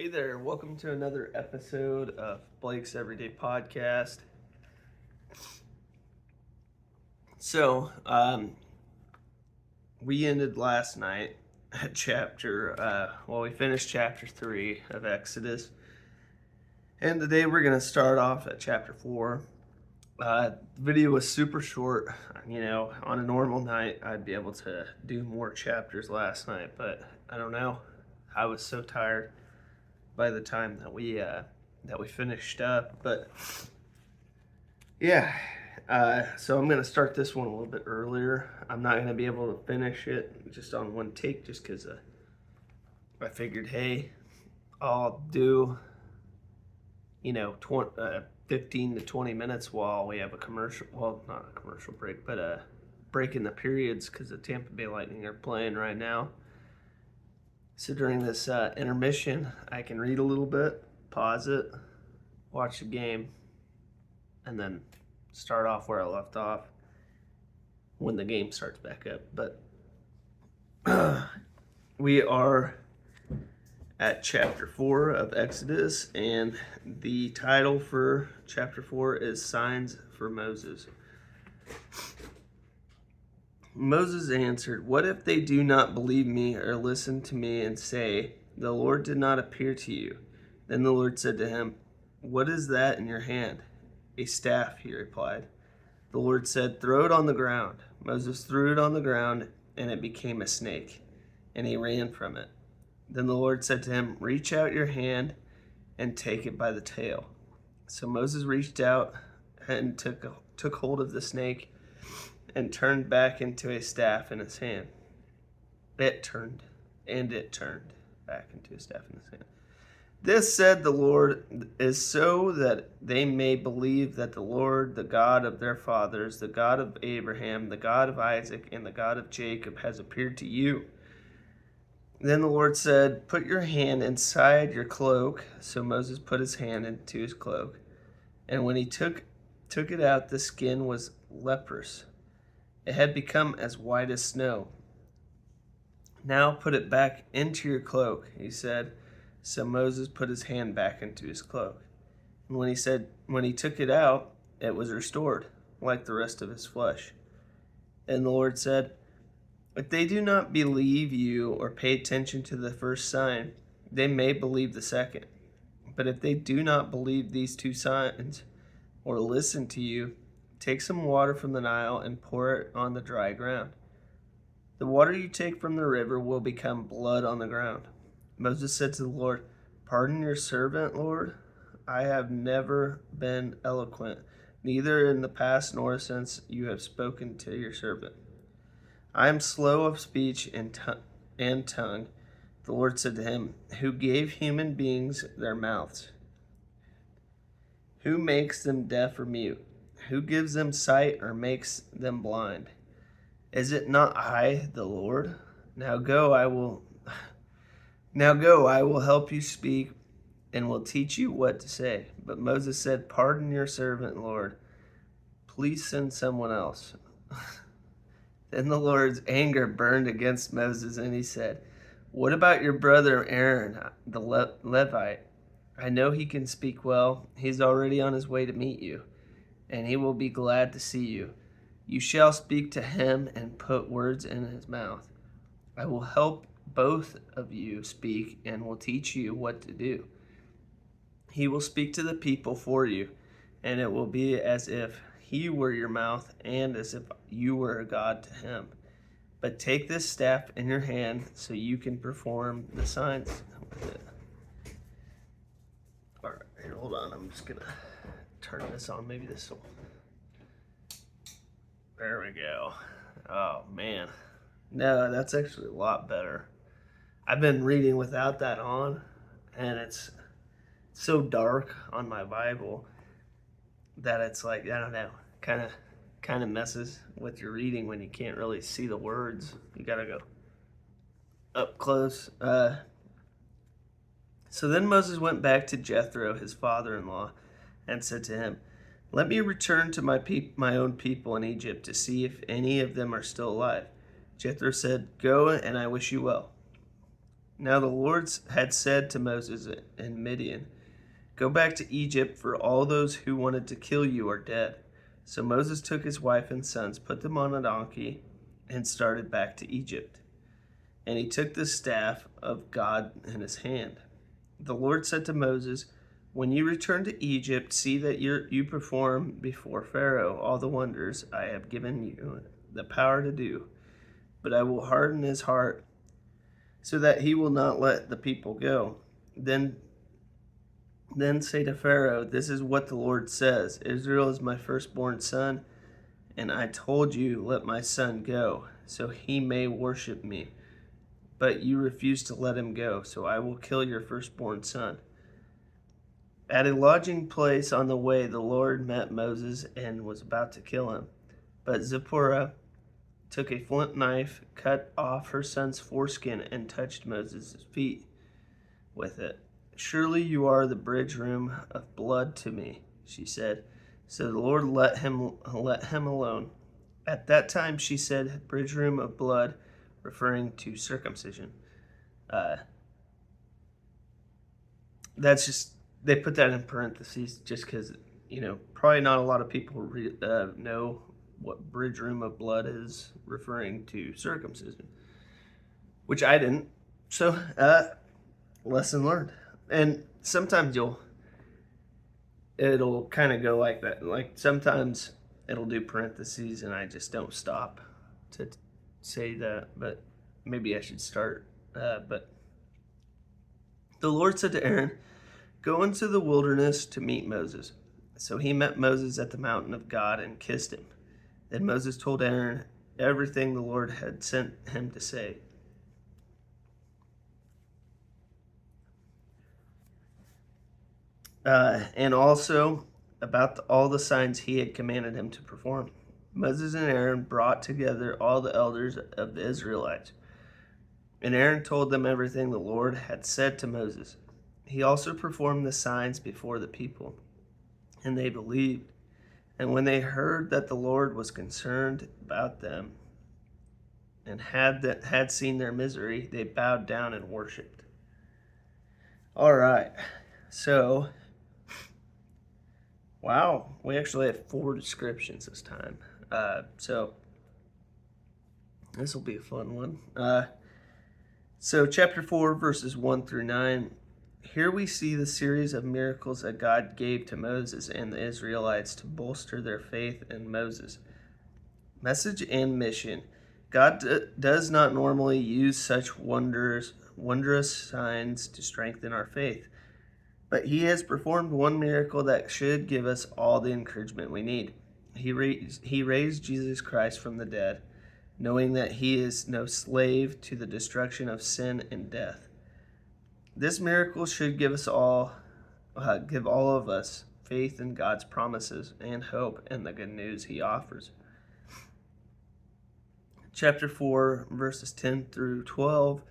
Hey there, welcome to another episode of Blake's Everyday Podcast. So, we ended last night at we finished chapter 3 of Exodus. And today we're going to start off at chapter 4. The video was super short. On a normal night, I'd be able to do more chapters last night, but I don't know. I was so tired by the time that we finished up, but yeah. So I'm gonna start this one a little bit earlier. I'm not gonna be able to finish it just on one take, just because I figured, hey, I'll do 15 to 20 minutes while we have a commercial. Well, not a commercial break, but a break in the periods, because the Tampa Bay Lightning are playing right now. So during this intermission, I can read a little bit, pause it, watch the game, and then start off where I left off when the game starts back up. But we are at chapter 4 of Exodus, and the title for chapter 4 is Signs for Moses. Moses answered, "What if they do not believe me or listen to me and say, 'The Lord did not appear to you'?" Then the Lord said to him, "What is that in your hand?" "A staff," he replied. The Lord said, "Throw it on the ground." Moses threw it on the ground, and it became a snake, and he ran from it. Then the Lord said to him, "Reach out your hand and take it by the tail." So Moses reached out and took hold of the snake and turned back into a staff in his hand. It turned back into a staff in his hand. "This," said the Lord, "is so that they may believe that the Lord, the God of their fathers, the God of Abraham, the God of Isaac, and the God of Jacob, has appeared to you." Then the Lord said, "Put your hand inside your cloak." So Moses put his hand into his cloak, and when he took it out, the skin was leprous. It had become as white as snow. "Now put it back into your cloak," he said. So Moses put his hand back into his cloak. And when he took it out, it was restored, like the rest of his flesh. And the Lord said, "If they do not believe you or pay attention to the first sign, they may believe the second. But if they do not believe these two signs or listen to you, take some water from the Nile and pour it on the dry ground. The water you take from the river will become blood on the ground." Moses said to the Lord, "Pardon your servant, Lord. I have never been eloquent, neither in the past nor since you have spoken to your servant. I am slow of speech and tongue." The Lord said to him, "Who gave human beings their mouths? Who makes them deaf or mute? Who gives them sight or makes them blind? Is it not I, the Lord? Now go, I will help you speak and will teach you what to say." But Moses said, "Pardon your servant, Lord. Please send someone else." Then the Lord's anger burned against Moses, and he said, "What about your brother Aaron, the Levite? I know he can speak well. He's already on his way to meet you, and he will be glad to see you. You shall speak to him and put words in his mouth. I will help both of you speak and will teach you what to do. He will speak to the people for you, and it will be as if he were your mouth and as if you were a God to him. But take this staff in your hand so you can perform the signs with it." All right, here, hold on. I'm just going to turn this on. Maybe this will... There we go. Oh, man. No, that's actually a lot better. I've been reading without that on, and it's so dark on my Bible that it's like, I don't know, kind of messes with your reading when you can't really see the words. You gotta go up close. So then Moses went back to Jethro, his father-in-law, and said to him, "Let me return to my own people in Egypt to see if any of them are still alive." Jethro said, "Go, and I wish you well." Now the Lord had said to Moses and Midian, "Go back to Egypt, for all those who wanted to kill you are dead." So Moses took his wife and sons, put them on a donkey, and started back to Egypt. And he took the staff of God in his hand. The Lord said to Moses, "When you return to Egypt, see that you perform before Pharaoh all the wonders I have given you the power to do. But I will harden his heart so that he will not let the people go. Then say to Pharaoh, 'This is what the Lord says: Israel is my firstborn son, and I told you, let my son go, so he may worship me. But you refused to let him go, so I will kill your firstborn son.'" At a lodging place on the way, the Lord met Moses and was about to kill him. But Zipporah took a flint knife, cut off her son's foreskin, and touched Moses' feet with it. "Surely you are the bridge room of blood to me," she said. So the Lord let him alone. At that time she said, "Bridge room of blood," referring to circumcision. That's just, they put that in parentheses just because, probably not a lot of people know what bridge room of blood is referring to circumcision, which I didn't. So, lesson learned. And sometimes it'll kind of go like that. Like sometimes it'll do parentheses and I just don't stop to say that, but maybe I should start. But the Lord said to Aaron, "Go into the wilderness to meet Moses." So he met Moses at the mountain of God and kissed him. Then Moses told Aaron everything the Lord had sent him to say. And also about all the signs he had commanded him to perform. Moses and Aaron brought together all the elders of the Israelites. And Aaron told them everything the Lord had said to Moses. He also performed the signs before the people, and they believed. And when they heard that the Lord was concerned about them and had seen their misery, they bowed down and worshipped. All right, so, wow, we actually have 4 descriptions this time. So this will be a fun one. So chapter 4, verses 1 through 9. Here we see the series of miracles that God gave to Moses and the Israelites to bolster their faith in Moses. Message and mission. God does not normally use such wondrous signs to strengthen our faith, but he has performed one miracle that should give us all the encouragement we need. He raised Jesus Christ from the dead, knowing that he is no slave to the destruction of sin and death. This miracle should give all of us faith in God's promises and hope in the good news he offers. Chapter 4, verses 10 through 12.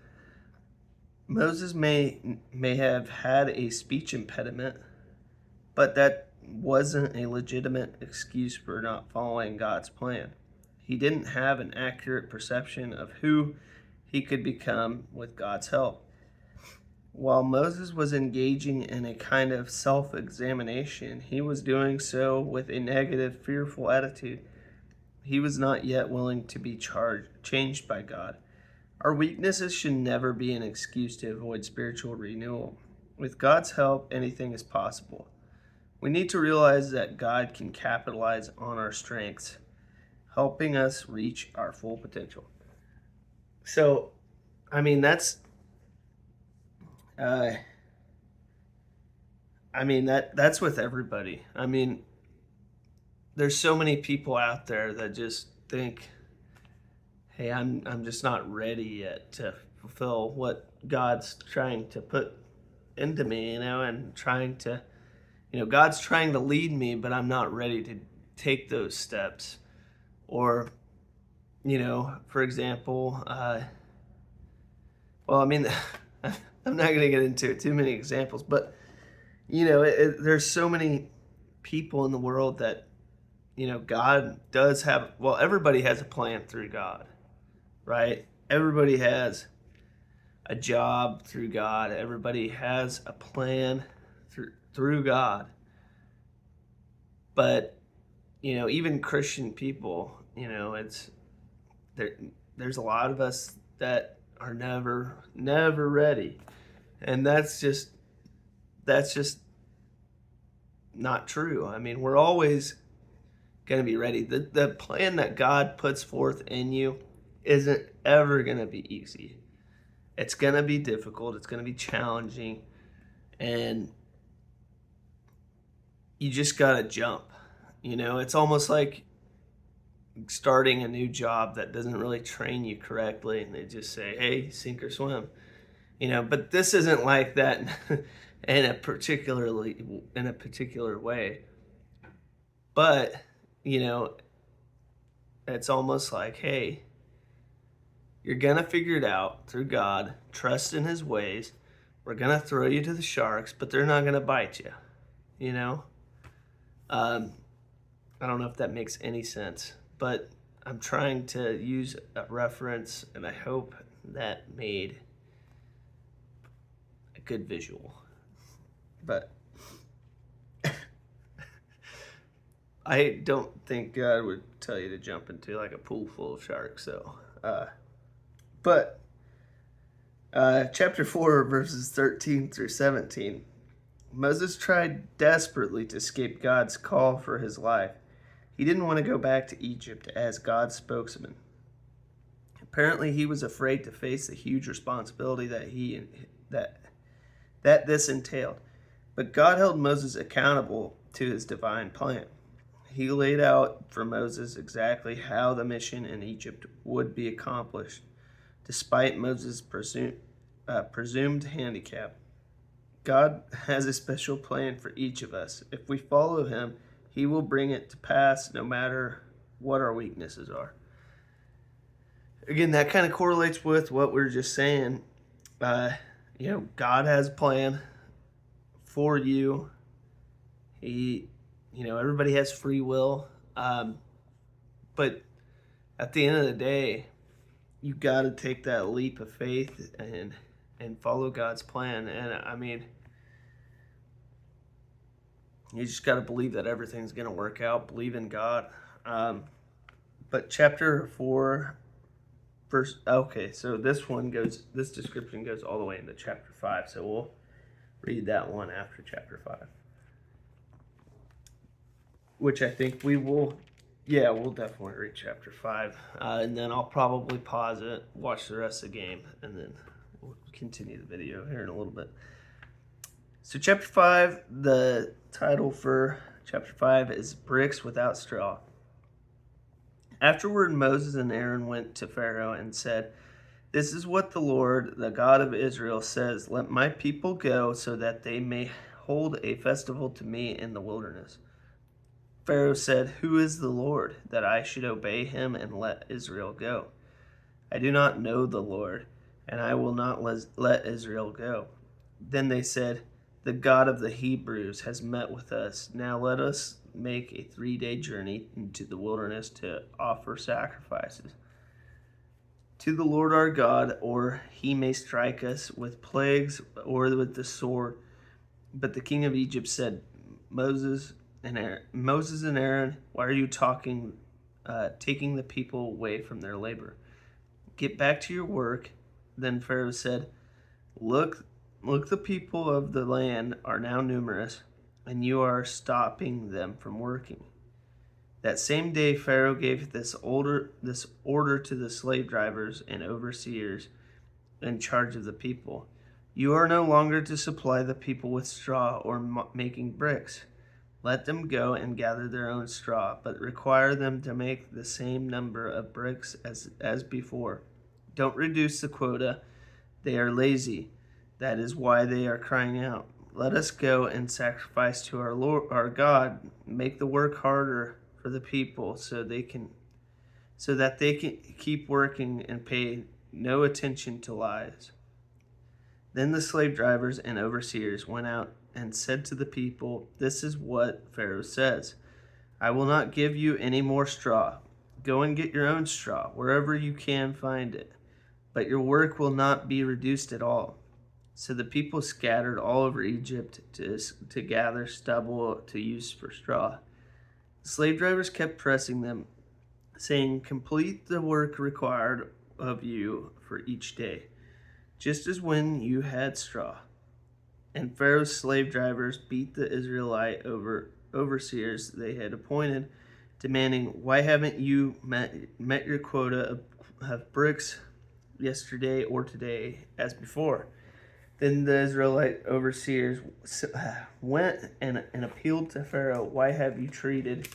Moses may have had a speech impediment, but that wasn't a legitimate excuse for not following God's plan. He didn't have an accurate perception of who he could become with God's help. While Moses was engaging in a kind of self-examination, he was doing so with a negative, fearful attitude. He was not yet willing to be changed by God. Our weaknesses should never be an excuse to avoid spiritual renewal. With God's help, anything is possible. We need to realize that God can capitalize on our strengths, helping us reach our full potential. So, that's that's with everybody. There's so many people out there that just think, hey, I'm just not ready yet to fulfill what God's trying to put into me, and trying to, God's trying to lead me, but I'm not ready to take those steps. Or, for example, I'm not going to get into too many examples, but, there's so many people in the world that, God does have, everybody has a plan through God, right? Everybody has a job through God. Everybody has a plan through God. But, even Christian people, it's there's a lot of us that are never ready. And that's just not true. I mean, we're always going to be ready. The plan that God puts forth in you isn't ever going to be easy. It's going to be difficult. It's going to be challenging. And you just got to jump. It's almost like starting a new job that doesn't really train you correctly, and they just say, hey, sink or swim. But this isn't like that in a particular way. But, it's almost like, hey, you're going to figure it out through God. Trust in his ways. We're going to throw you to the sharks, but they're not going to bite you. I don't know if that makes any sense, but I'm trying to use a reference, and I hope that made a good visual. But I don't think God would tell you to jump into like a pool full of sharks. So, chapter 4, verses 13 through 17. Moses tried desperately to escape God's call for his life. He didn't want to go back to Egypt as God's spokesman. Apparently, he was afraid to face the huge responsibility that this entailed. But God held Moses accountable to his divine plan. He laid out for Moses exactly how the mission in Egypt would be accomplished, despite Moses' presumed handicap. God has a special plan for each of us. If we follow him, he will bring it to pass no matter what our weaknesses are. Again, that kind of correlates with what we were just saying. God has a plan for you. Everybody has free will. But at the end of the day, you got to take that leap of faith and follow God's plan. And I mean, you just got to believe that everything's going to work out. Believe in God. But chapter 4, so this description goes all the way into chapter 5. So we'll read that one after chapter 5. Which I think we'll definitely read chapter 5. And then I'll probably pause it, watch the rest of the game, and then we'll continue the video here in a little bit. So chapter 5, the title for chapter 5 is Bricks Without Straw. Afterward, Moses and Aaron went to Pharaoh and said, "This is what the Lord, the God of Israel, says. Let my people go so that they may hold a festival to me in the wilderness." Pharaoh said, "Who is the Lord, that I should obey him and let Israel go? I do not know the Lord, and I will not let Israel go." Then they said, "The God of the Hebrews has met with us. Now let us make a 3-day journey into the wilderness to offer sacrifices to the Lord our God, or he may strike us with plagues or with the sword." But the king of Egypt said, Moses and Aaron, "Why are you taking the people away from their labor? Get back to your work." Then Pharaoh said, Look, the people of the land are now numerous, and you are stopping them from working." That same day, Pharaoh gave this order to the slave drivers and overseers in charge of the people: "You are no longer to supply the people with straw or making bricks. Let them go and gather their own straw, but require them to make the same number of bricks as before. Don't reduce the quota. They are lazy. That is why they are crying out. Let us go and sacrifice to our Lord, our God. Make the work harder for the people so that they can keep working and pay no attention to lies." Then the slave drivers and overseers went out and said to the people, "This is what Pharaoh says. I will not give you any more straw. Go and get your own straw wherever you can find it. but your work will not be reduced at all." So the people scattered all over Egypt to gather stubble to use for straw. The slave drivers kept pressing them, saying, "Complete the work required of you for each day, just as when you had straw." And Pharaoh's slave drivers beat the Israelite overseers they had appointed, demanding, "Why haven't you met your quota of bricks yesterday or today as before?" Then the Israelite overseers went and appealed to Pharaoh, Why have you treated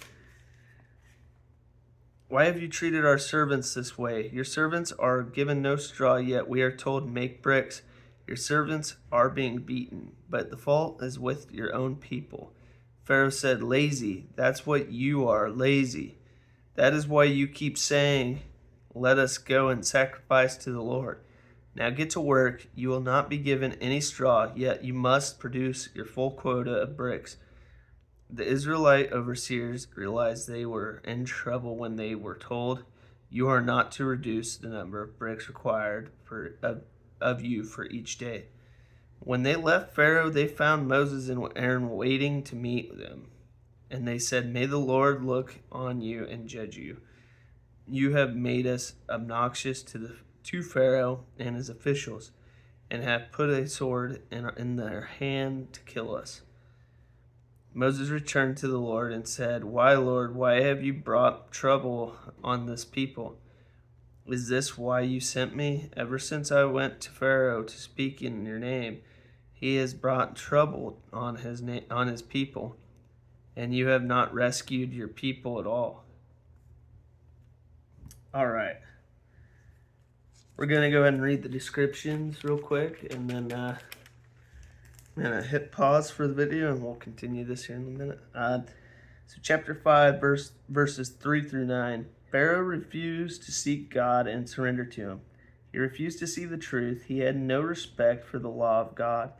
our servants this way? Your servants are given no straw, yet we are told, 'Make bricks.' Your servants are being beaten, but the fault is with your own people." Pharaoh said, "Lazy, that's what you are, lazy. That is why you keep saying, 'Let us go and sacrifice to the Lord.' Now get to work. You will not be given any straw, yet you must produce your full quota of bricks." The Israelite overseers realized they were in trouble when they were told, "You are not to reduce the number of bricks required of you for each day." When they left Pharaoh, they found Moses and Aaron waiting to meet them. And they said, "May the Lord look on you and judge you. You have made us obnoxious to Pharaoh and his officials, and have put a sword in their hand to kill us." Moses returned to the Lord and said, "Why, Lord, why have you brought trouble on this people? Is this why you sent me? Ever since I went to Pharaoh to speak in your name, he has brought trouble on his people, and you have not rescued your people at all." All right. We're going to go ahead and read the descriptions real quick, and then I'm going to hit pause for the video, and we'll continue this here in a minute. So chapter 5, verses 3 through 9. Pharaoh refused to seek God and surrender to him. He refused to see the truth. He had no respect for the law of God,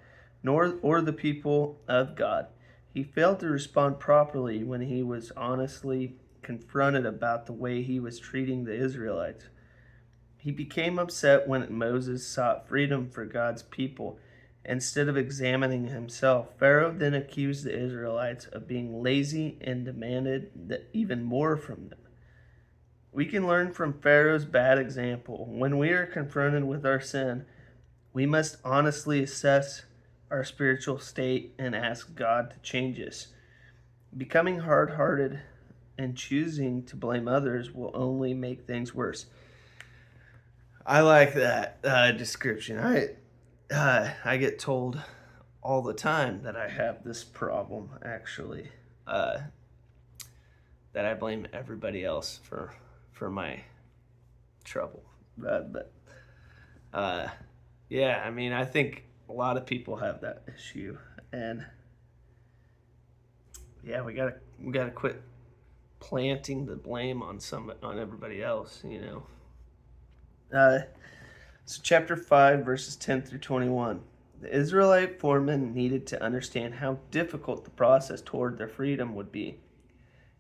or the people of God. He failed to respond properly when he was honestly confronted about the way he was treating the Israelites. He became upset when Moses sought freedom for God's people instead of examining himself. Pharaoh then accused the Israelites of being lazy and demanded even more from them. We can learn from Pharaoh's bad example. When we are confronted with our sin, we must honestly assess our spiritual state and ask God to change us. Becoming hard-hearted and choosing to blame others will only make things worse. I like that description. I get told all the time that I have this problem, actually, that I blame everybody else for my trouble. Yeah, I mean, I think a lot of people have that issue, and yeah, we gotta quit planting the blame on everybody else, you know. So chapter 5, verses 10 through 21. The Israelite foremen needed to understand how difficult the process toward their freedom would be.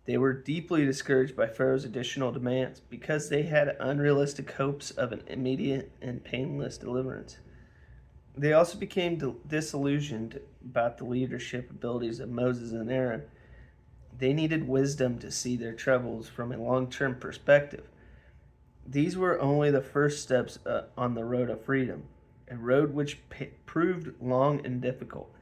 They were deeply discouraged by Pharaoh's additional demands because they had unrealistic hopes of an immediate and painless deliverance. They also became disillusioned about the leadership abilities of Moses and Aaron. They needed wisdom to see their troubles from a long-term perspective. These were only the first steps on the road of freedom, a road which proved long and difficult.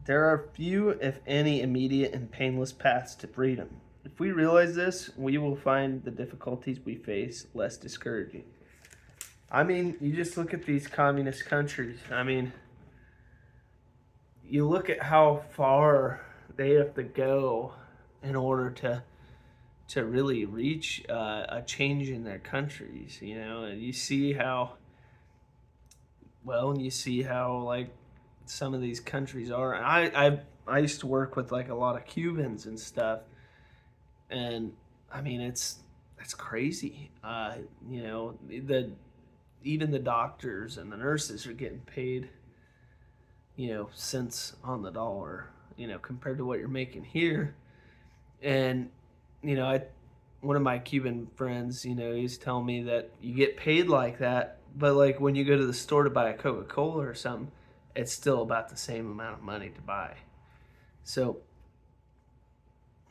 There are few, if any, immediate and painless paths to freedom. If we realize this, we will find the difficulties we face less discouraging. I mean, you just look at these communist countries. I mean, you look at how far they have to go in order to really reach a change in their countries, you know, and you see how like some of these countries are. And I used to work with like a lot of Cubans and stuff, and I mean it's crazy. You know, even the doctors and the nurses are getting paid, you know, cents on the dollar, you know, compared to what you're making here. And you know, one of my Cuban friends, he's telling me that you get paid like that, but like when you go to the store to buy a Coca-Cola or something, it's still about the same amount of money to buy. So,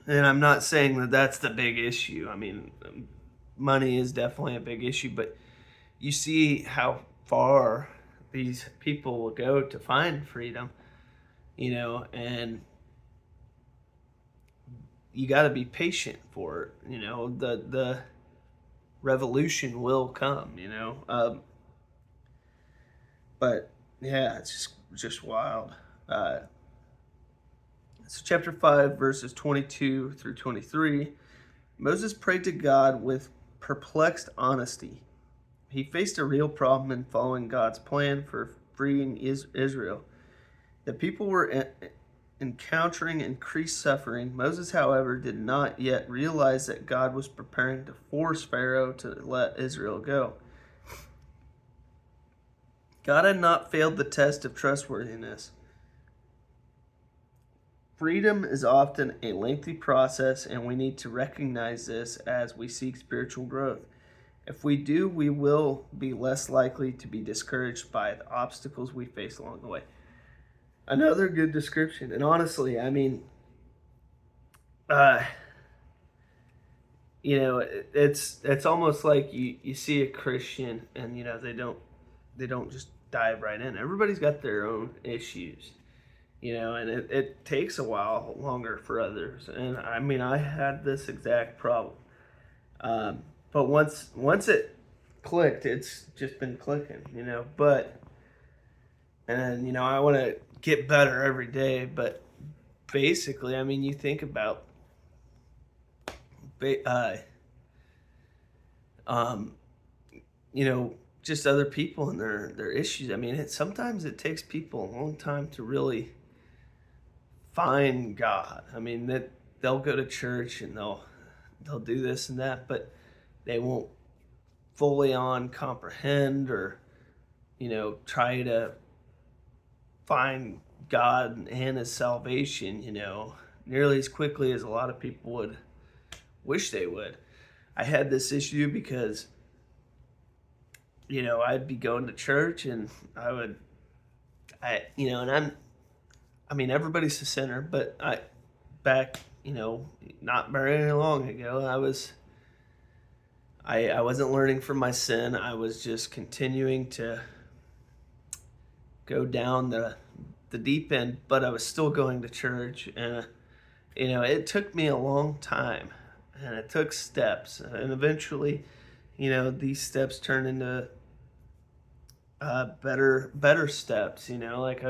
and I'm not saying that that's the big issue. I mean, money is definitely a big issue, but you see how far these people will go to find freedom, and you got to be patient for it. The revolution will come. But yeah, it's just wild. So chapter 5, verses 22 through 23. Moses prayed to God with perplexed honesty. He faced a real problem in following God's plan for freeing Israel. The people were encountering increased suffering. Moses, however, did not yet realize that God was preparing to force Pharaoh to let Israel go. God had not failed the test of trustworthiness. Freedom is often a lengthy process, and we need to recognize this as we seek spiritual growth. If we do, we will be less likely to be discouraged by the obstacles we face along the way. Another good description, and honestly, I mean, it's almost like you see a Christian, and they don't just dive right in. Everybody's got their own issues, and it takes a while longer for others. And I mean, I had this exact problem. But once it clicked, it's just been clicking, But, and, I want to get better every day. But basically, I mean, you think about, just other people and their issues. I mean, sometimes it takes people a long time to really find God. I mean, that they'll go to church and they'll do this and that, but they won't fully on comprehend or try to find God and his salvation nearly as quickly as a lot of people would wish they would. I had this issue because I'd be going to church and and I mean, everybody's a sinner, but back not very long ago, I wasn't learning from my sin. I was just continuing to go down the deep end, but I was still going to church. And, it took me a long time, and it took steps. And eventually, these steps turned into better steps, like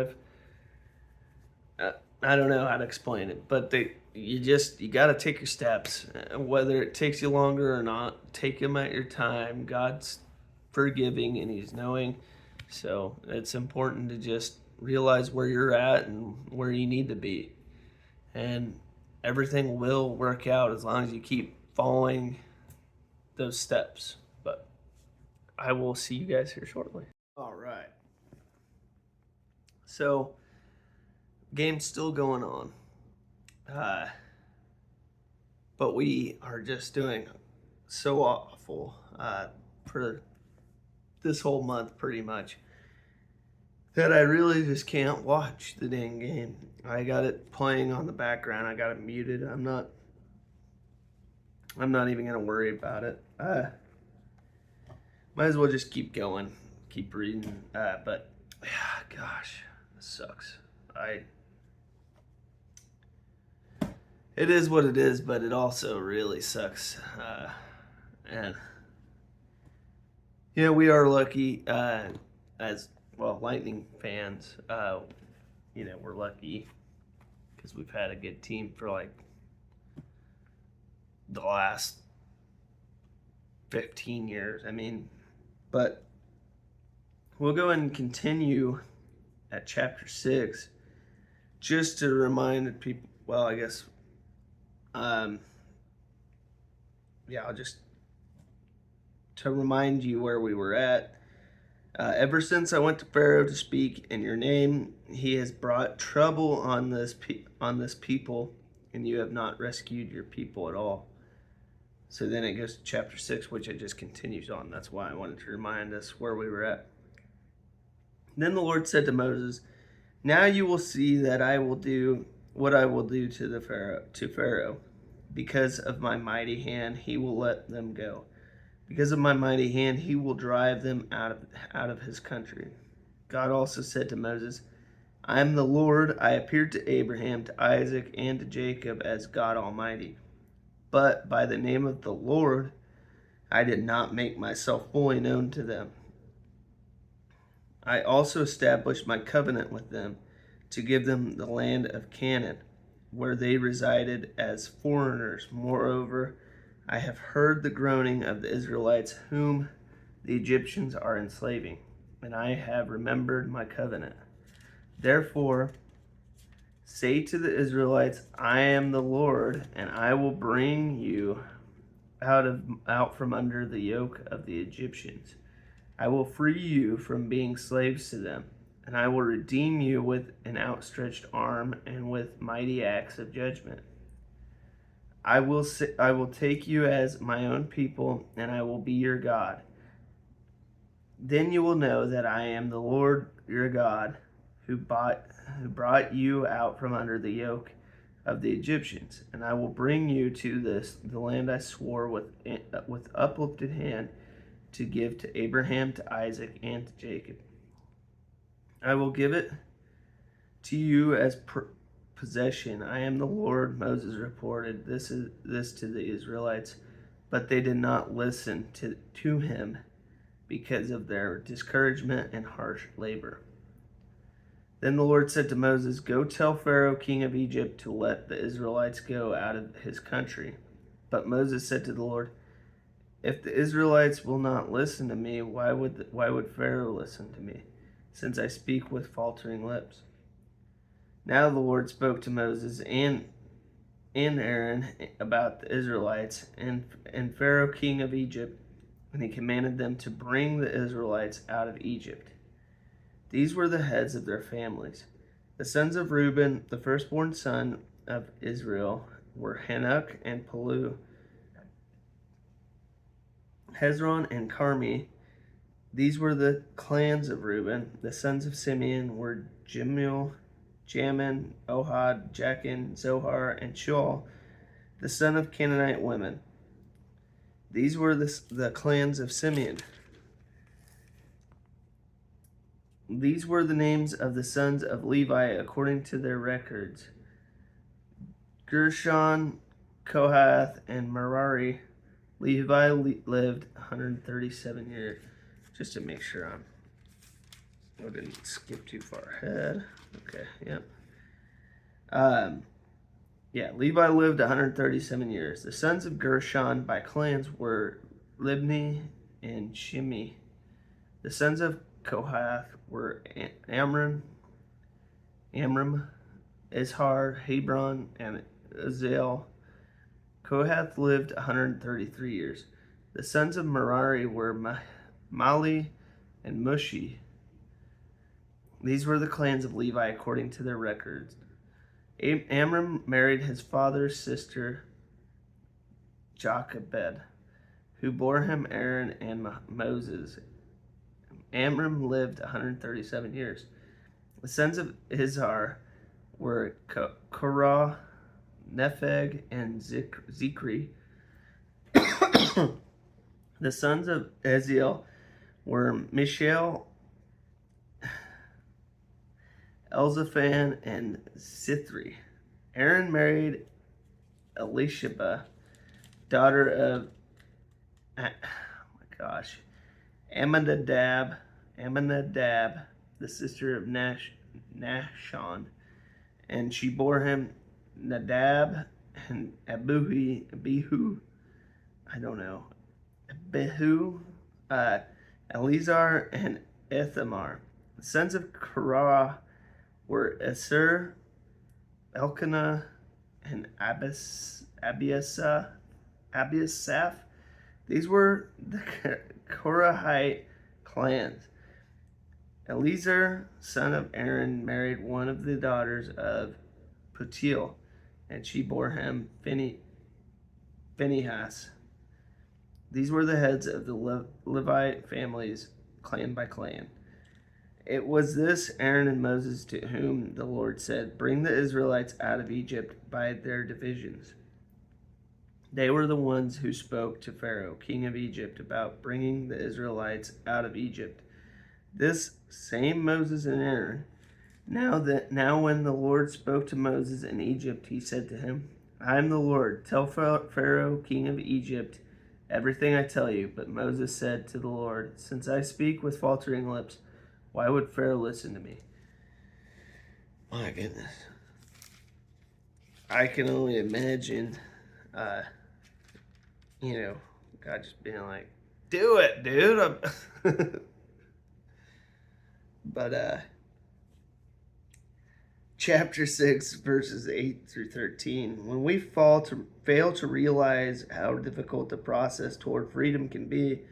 I don't know how to explain it, but you got to take your steps, whether it takes you longer or not. Take them at your time. God's forgiving and he's knowing. So it's important to just realize where you're at and where you need to be. And everything will work out as long as you keep following those steps. But I will see you guys here shortly. All right. So, game's still going on. But we are just doing so awful for this whole month, pretty much, that I really just can't watch the dang game. I got it playing on the background. I got it muted. I'm not even gonna worry about it. Might as well just keep going, keep reading. But gosh, this sucks. It is what it is, but it also really sucks. And we are lucky as well, Lightning fans. We're lucky because we've had a good team for like the last 15 years. I mean, but we'll go ahead and continue at chapter 6 just to remind people. Well, I guess. I'll just to remind you where we were at. Ever since I went to Pharaoh to speak in your name, he has brought trouble on this people, and you have not rescued your people at all. So then it goes to chapter 6, which it just continues on. That's why I wanted to remind us where we were at. Then the Lord said to Moses, "Now you will see that I will do what I will do to Pharaoh. Because of my mighty hand, he will let them go. Because of my mighty hand, he will drive them out of his country." God also said to Moses, "I am the Lord. I appeared to Abraham, to Isaac, and to Jacob as God Almighty. But by the name of the Lord, I did not make myself fully known to them. I also established my covenant with them to give them the land of Canaan, where they resided as foreigners. Moreover, I have heard the groaning of the Israelites, whom the Egyptians are enslaving, and I have remembered my covenant. Therefore, say to the Israelites, I am the Lord, and I will bring you out from under the yoke of the Egyptians. I will free you from being slaves to them, and I will redeem you with an outstretched arm and with mighty acts of judgment. I will take you as my own people, and I will be your God. Then you will know that I am the Lord your God, who brought you out from under the yoke of the Egyptians, and I will bring you to the land I swore with uplifted hand to give to Abraham, to Isaac, and to Jacob. I will give it to you as possession. I am the Lord." Moses reported this to the Israelites, but they did not listen to him because of their discouragement and harsh labor. Then the Lord said to Moses, "Go tell Pharaoh, king of Egypt, to let the Israelites go out of his country." But Moses said to the Lord, "If the Israelites will not listen to me, why would Pharaoh listen to me, since I speak with faltering lips?" Now the Lord spoke to Moses and Aaron about the Israelites and Pharaoh, king of Egypt, and he commanded them to bring the Israelites out of Egypt. These were the heads of their families. The sons of Reuben, the firstborn son of Israel, were Hanok and Palu, Hezron and Carmi. These were the clans of Reuben. The sons of Simeon were Jemuel, Jamin, Ohad, Jachin, Zohar, and Shaul, the son of Canaanite women. These were the clans of Simeon. These were the names of the sons of Levi according to their records: Gershon, Kohath, and Merari. Levi lived 137 years. Just to make sure I didn't skip too far ahead. Okay, yep. Levi lived 137 years. The sons of Gershon by clans were Libni and Shimi. The sons of Kohath were Amram, Izhar, Hebron, and Uzziel. Kohath lived 133 years. The sons of Merari were Mali and Mushi. These were the clans of Levi according to their records. Amram married his father's sister Jochebed, who bore him Aaron and Moses. Amram lived 137 years. The sons of Izhar were Korah, Nepheg, and Zikri. The sons of Eziel were Mishael, Elzaphan, and Sithri. Aaron married Elisheba, daughter of Amminadab, the sister of Nahshon, and she bore him Nadab and Abihu, Eleazar, and Ithamar. The sons of Korah were Esir, Elkanah, and Abiasaph. These were the Korahite clans. Eleazar, son of Aaron, married one of the daughters of Putiel, and she bore him Phinehas. These were the heads of the Levite families, clan by clan. It was this Aaron and Moses to whom the Lord said, "Bring the Israelites out of Egypt by their divisions." They were the ones who spoke to Pharaoh, king of Egypt, about bringing the Israelites out of Egypt. This same Moses and Aaron. Now when the Lord spoke to Moses in Egypt, he said to him, "I am the Lord. Tell Pharaoh, king of Egypt, everything I tell you." But Moses said to the Lord, "Since I speak with faltering lips, why would Pharaoh listen to me?" My goodness. I can only imagine, God just being like, "Do it, dude." But chapter 6, verses 8 through 13. When we fail to realize how difficult the process toward freedom can be,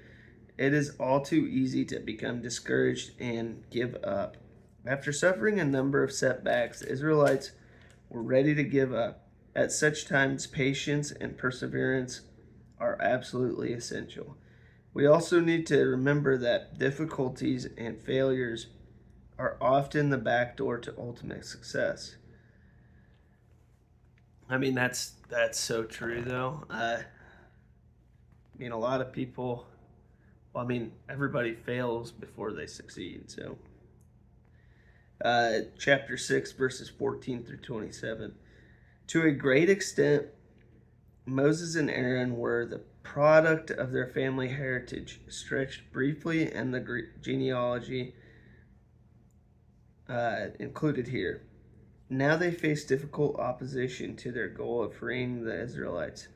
it is all too easy to become discouraged and give up. After suffering a number of setbacks, the Israelites were ready to give up. At such times, patience and perseverance are absolutely essential. We also need to remember that difficulties and failures are often the back door to ultimate success. I mean, that's so true, though. A lot of people, everybody fails before they succeed. So, chapter 6, verses 14 through 27. To a great extent, Moses and Aaron were the product of their family heritage, stretched briefly in the genealogy included here. Now they face difficult opposition to their goal of freeing the Israelites.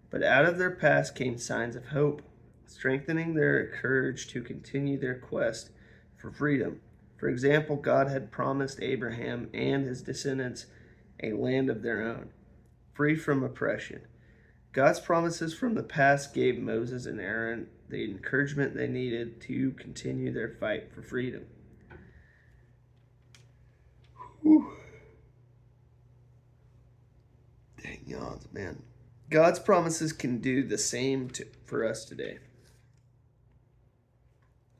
But out of their past came signs of hope, strengthening their courage to continue their quest for freedom. For example, God had promised Abraham and his descendants a land of their own, free from oppression. God's promises from the past gave Moses and Aaron the encouragement they needed to continue their fight for freedom. Whew. Dang yawns, man. God's promises can do the same for us today.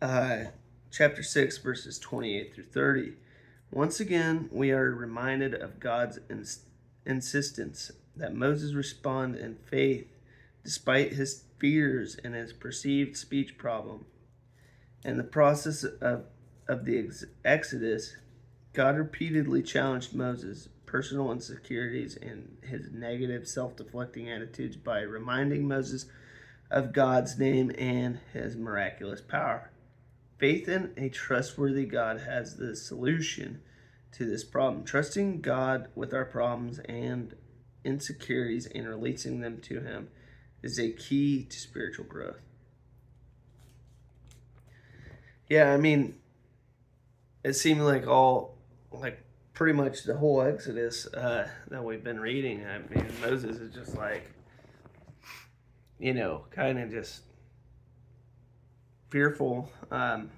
Chapter 6, verses 28 through 30. Once again, we are reminded of God's insistence that Moses respond in faith despite his fears and his perceived speech problem. In the process of the Exodus, God repeatedly challenged Moses' personal insecurities and his negative self-deflecting attitudes by reminding Moses of God's name and his miraculous power. Faith in a trustworthy God has the solution to this problem. Trusting God with our problems and insecurities and releasing them to him is a key to spiritual growth. Yeah, it seemed like pretty much the whole Exodus that we've been reading. Moses is just kind of just fearful. And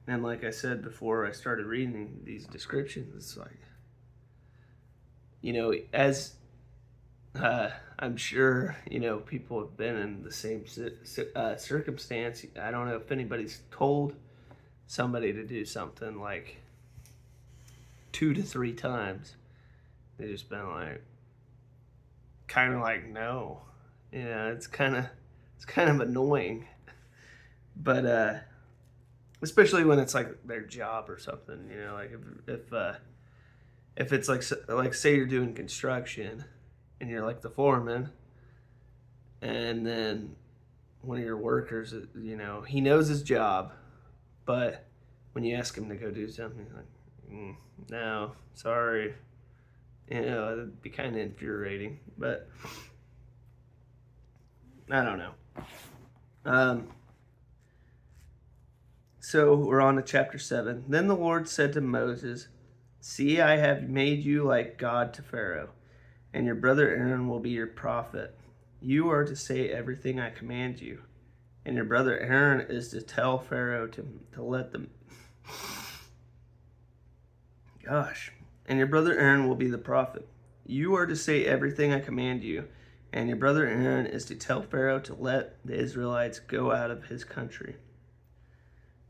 like I said before I started reading these descriptions, it's like, as I'm sure, people have been in the same circumstance. I don't know if anybody's told somebody to do something like 2 to 3 times. They've just been no. It's kind of annoying. But especially when it's like their job or something, if it's like say you're doing construction and you're like the foreman, and then one of your workers, he knows his job, but when you ask him to go do something, he's like, no, sorry. It'd be kind of infuriating, but I don't know. So we're on to chapter 7. Then the Lord said to Moses, "See, I have made you like God to Pharaoh, and your brother Aaron will be your prophet. You are to say everything I command you, and your brother Aaron is to tell Pharaoh to let them..." And your brother Aaron will be the prophet. You are to say everything I command you, and your brother Aaron is to tell Pharaoh to let the Israelites go out of his country.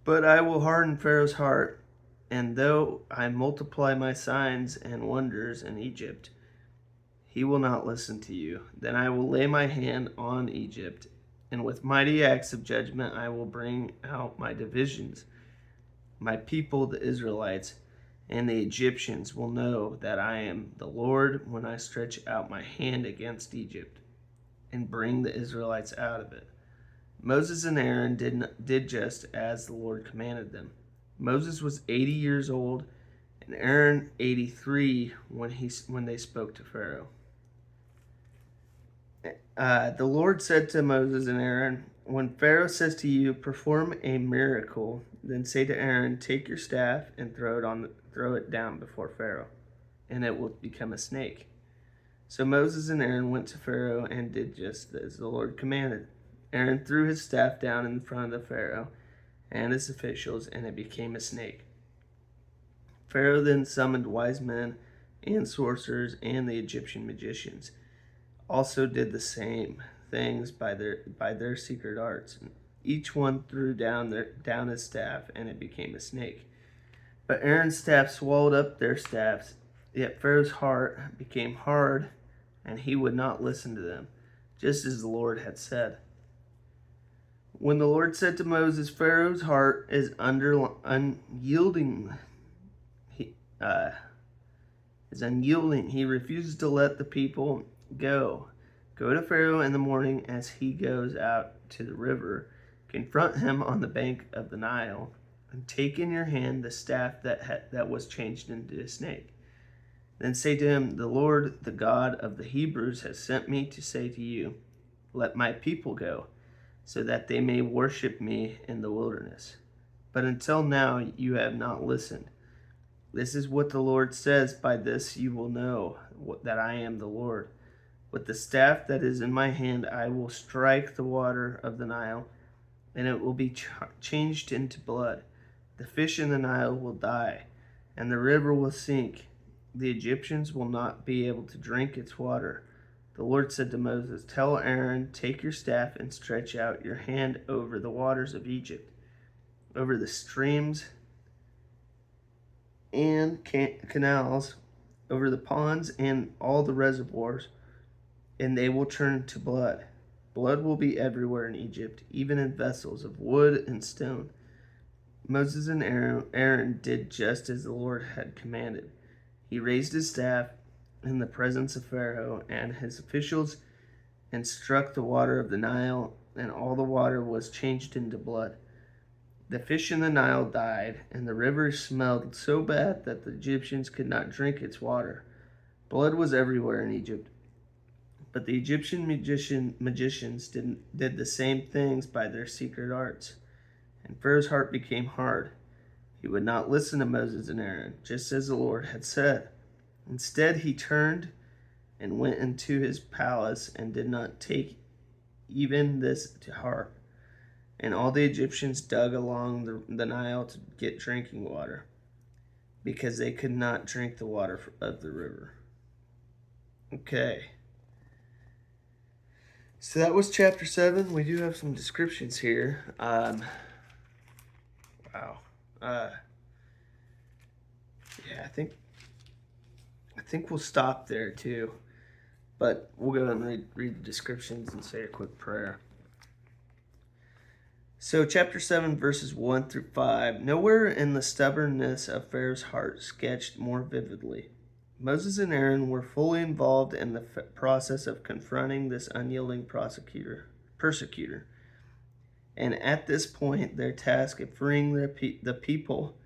But I will harden Pharaoh's heart, and though I multiply my signs and wonders in Egypt, he will not listen to you. Then I will lay my hand on Egypt, and with mighty acts of judgment I will bring out my divisions. My people, the Israelites, and the Egyptians will know that I am the Lord when I stretch out my hand against Egypt and bring the Israelites out of it. Moses and Aaron did just as the Lord commanded them. Moses was 80 years old, and Aaron 83 when they spoke to Pharaoh. The Lord said to Moses and Aaron, "When Pharaoh says to you, 'Perform a miracle,' then say to Aaron, 'Take your staff and throw it down before Pharaoh, and it will become a snake.'" So Moses and Aaron went to Pharaoh and did just as the Lord commanded. Aaron threw his staff down in front of the Pharaoh and his officials, and it became a snake. Pharaoh then summoned wise men and sorcerers, and the Egyptian magicians also did the same things by their secret arts. Each one threw down his staff, and it became a snake. But Aaron's staff swallowed up their staffs. Yet Pharaoh's heart became hard, and he would not listen to them, just as the Lord had said. When the Lord said to Moses, "Pharaoh's heart is unyielding. He refuses to let the people go. Go to Pharaoh in the morning as he goes out to the river. Confront him on the bank of the Nile, and take in your hand the staff that was changed into a snake. Then say to him, 'The Lord, the God of the Hebrews, has sent me to say to you, let my people go, so that they may worship me in the wilderness. But until now you have not listened. This is what the Lord says, by this you will know that I am the Lord. With the staff that is in my hand I will strike the water of the Nile, and it will be changed into blood. The fish in the Nile will die, and the river will sink. The Egyptians will not be able to drink its water.' The Lord said to Moses, 'Tell Aaron, take your staff and stretch out your hand over the waters of Egypt, over the streams and canals, over the ponds and all the reservoirs, and they will turn to blood. Blood will be everywhere in Egypt, even in vessels of wood and stone.' Moses and Aaron did just as the Lord had commanded. He raised his staff in the presence of Pharaoh and his officials and struck the water of the Nile, and all the water was changed into blood. The fish in the Nile died, and the river smelled so bad that the Egyptians could not drink its water. Blood was everywhere in Egypt. But the Egyptian magicians did the same things by their secret arts, and Pharaoh's heart became hard. He would not listen to Moses and Aaron, just as the Lord had said. Instead, he turned and went into his palace and did not take even this to heart. And all the Egyptians dug along the Nile to get drinking water, because they could not drink the water of the river. Okay. So that was chapter 7. We do have some descriptions here. Wow. Yeah, I think we'll stop there too. But we'll go ahead and read the descriptions and say a quick prayer. So chapter 7, verses 1 through 5. Nowhere in the stubbornness of Pharaoh's heart sketched more vividly. Moses and Aaron were fully involved in the process of confronting this unyielding persecutor. And at this point, their task of freeing the people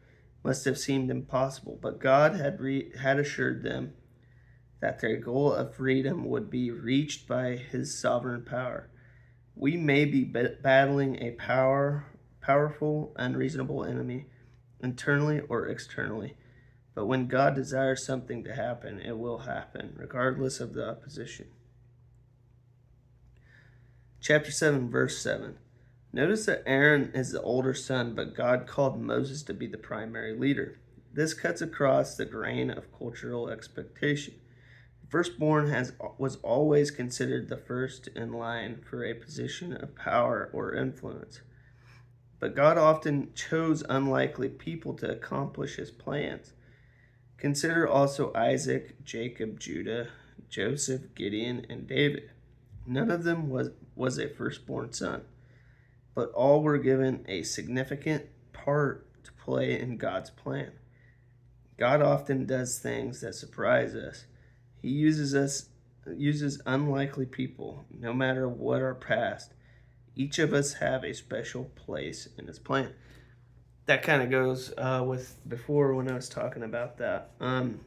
must have seemed impossible. But God had assured them that their goal of freedom would be reached by his sovereign power. We may be battling a powerful, unreasonable enemy, internally or externally. But when God desires something to happen, it will happen, regardless of the opposition. Chapter 7, verse 7. Notice that Aaron is the older son, but God called Moses to be the primary leader. This cuts across the grain of cultural expectation. Firstborn was always considered the first in line for a position of power or influence. But God often chose unlikely people to accomplish his plans. Consider also Isaac, Jacob, Judah, Joseph, Gideon, and David. None of them was a firstborn son, but all were given a significant part to play in God's plan. God often does things that surprise us. He uses unlikely people, no matter what our past. Each of us have a special place in his plan. That kind of goes with before when I was talking about that. The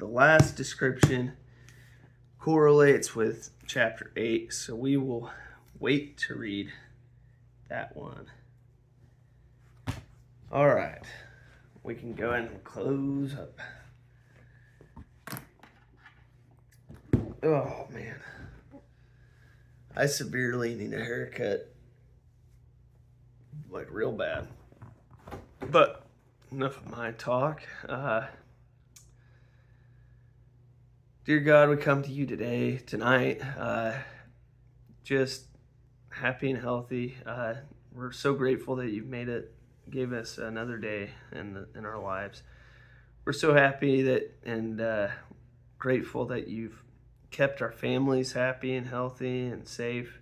last description correlates with chapter 8, so we will wait to read that one. All right, we can go ahead and close up. Oh man, I severely need a haircut, like real bad. But enough of my talk. Dear God, we come to you tonight, just happy and healthy. We're so grateful that you've gave us another day in our lives. We're so happy and grateful that you've kept our families happy and healthy and safe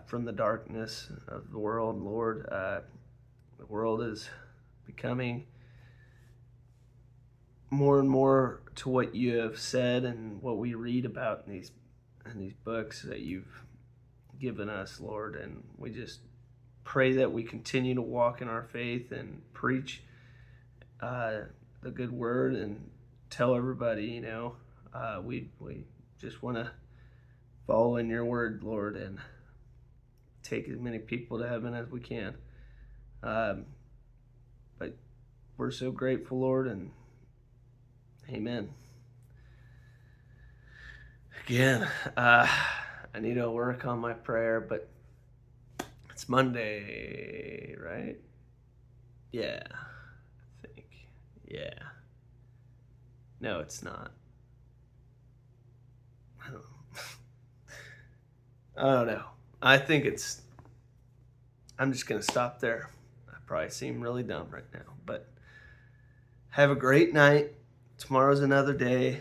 from the darkness of the world, Lord. The world is becoming more and more to what you have said and what we read about in these books that you've given us, Lord. And we just pray that we continue to walk in our faith and preach the good word and tell everybody, we just want to follow in your word, Lord, and take as many people to heaven as we can. But we're so grateful, Lord, and amen. Again, I need to work on my prayer, but it's Monday, right? Yeah, I think. Yeah. No, it's not. I don't know. I think I'm just going to stop there. I probably seem really dumb right now, but have a great night. Tomorrow's another day,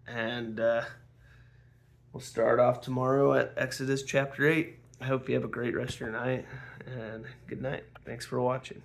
and we'll start off tomorrow at Exodus chapter 8. I hope you have a great rest of your night, and good night. Thanks for watching.